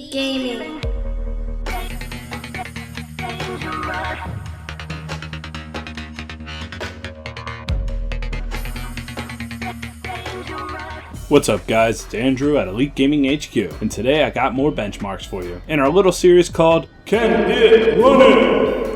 Elite Gaming. What's up guys, it's Andrew at EliteGamingHQ, and today I got more benchmarks for you in our little series called Can It Run It?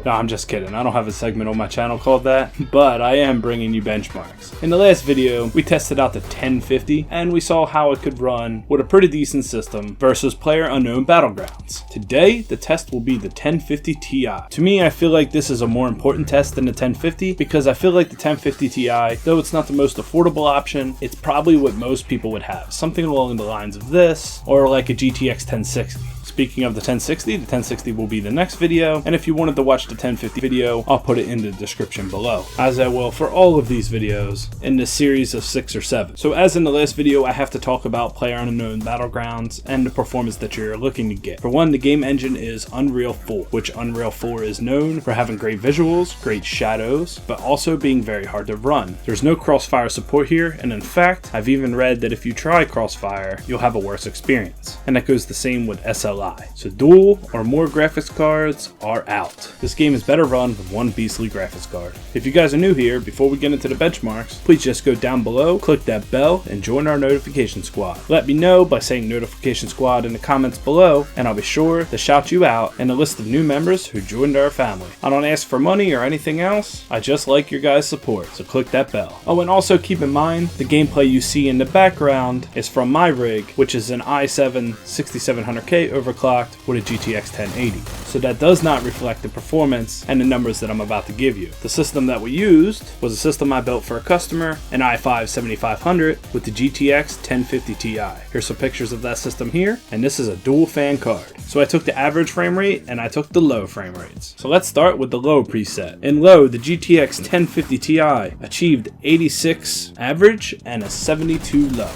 No, I'm just kidding, I don't have a segment on my channel called that, but I am bringing you benchmarks. In the last video, we tested out the 1050 and we saw how it could run with a pretty decent system versus PlayerUnknown's Battlegrounds. Today, the test will be the 1050 Ti. To me, I feel like this is a more important test than the 1050 because I feel like the 1050 Ti, though it's not the most affordable option, it's probably what most people would have. Something along the lines of this, or like a GTX 1060. Speaking of the 1060 will be the next video, and if you wanted to watch the 1050 video, I'll put it in the description below, as I will for all of these videos in this series of 6 or 7. So as in the last video, I have to talk about PlayerUnknown's Battlegrounds and the performance that you're looking to get. For one, the game engine is Unreal 4, which Unreal 4 is known for having great visuals, great shadows, but also being very hard to run. There's no crossfire support here, and in fact, I've even read that if you try crossfire, you'll have a worse experience. And that goes the same with SLI. So dual or more graphics cards are out. This game is better run with one beastly graphics card. If you guys are new here, before we get into the benchmarks, please just go down below, click that bell, and join our notification squad. Let me know by saying notification squad in the comments below, and I'll be sure to shout you out in a list of new members who joined our family. I don't ask for money or anything else, I just like your guys' support, so click that bell. Oh, and also keep in mind, the gameplay you see in the background is from my rig, which is an i7 6700K overclocked with a GTX 1080. So that does not reflect the performance and the numbers that I'm about to give you. The system that we used was a system I built for a customer, an i5 7500 with the GTX 1050 Ti. Here's some pictures of that system here, and this is a dual fan card. So I took the average frame rate and I took the low frame rates. So let's start with the low preset. In low, the GTX 1050 Ti achieved 86 average and a 72 low.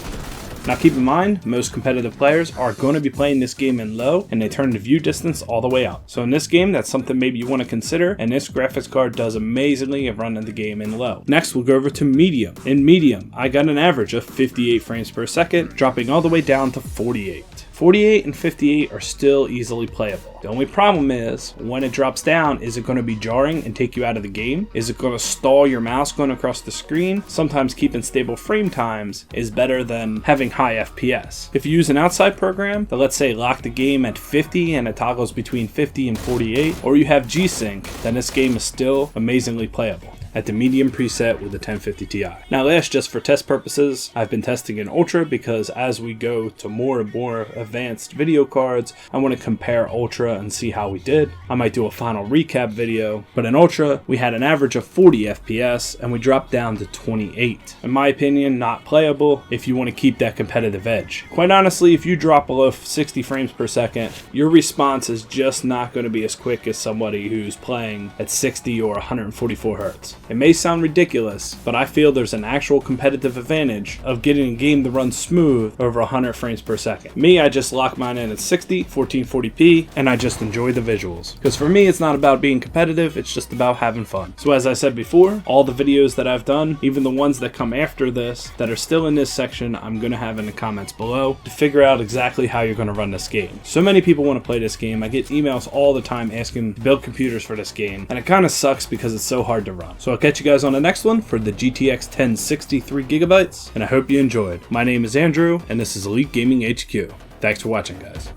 Now keep in mind, most competitive players are going to be playing this game in low, and they turn the view distance all the way out. So in this game, that's something maybe you want to consider, and this graphics card does amazingly at running the game in low. Next, we'll go over to medium. In medium, I got an average of 58 frames per second, dropping all the way down to 48. 48 and 58 are still easily playable. The only problem is, when it drops down, is it going to be jarring and take you out of the game? Is it going to stall your mouse going across the screen? Sometimes keeping stable frame times is better than having high FPS. If you use an outside program that, let's say, lock the game at 50 and it toggles between 50 and 48, or you have G-Sync, then this game is still amazingly playable at the medium preset with the 1050 Ti. Now last, just for test purposes, I've been testing in Ultra because as we go to more and more advanced video cards, I want to compare Ultra and see how we did. I might do a final recap video, but in Ultra, we had an average of 40 FPS and we dropped down to 28. In my opinion, not playable if you want to keep that competitive edge. Quite honestly, if you drop below 60 frames per second, your response is just not going to be as quick as somebody who's playing at 60 or 144 Hz. It may sound ridiculous, but I feel there's an actual competitive advantage of getting a game to run smooth over 100 frames per second. Me, I just lock mine in at 60, 1440p, and I just enjoy the visuals. Because for me, it's not about being competitive, it's just about having fun. So as I said before, all the videos that I've done, even the ones that come after this, that are still in this section, I'm going to have in the comments below to figure out exactly how you're going to run this game. So many people want to play this game. I get emails all the time asking to build computers for this game, and it kind of sucks because it's so hard to run. So I'll catch you guys on the next one for the GTX 1060 3GB, and I hope you enjoyed. My name is Andrew, and this is Elite Gaming HQ. Thanks for watching, guys.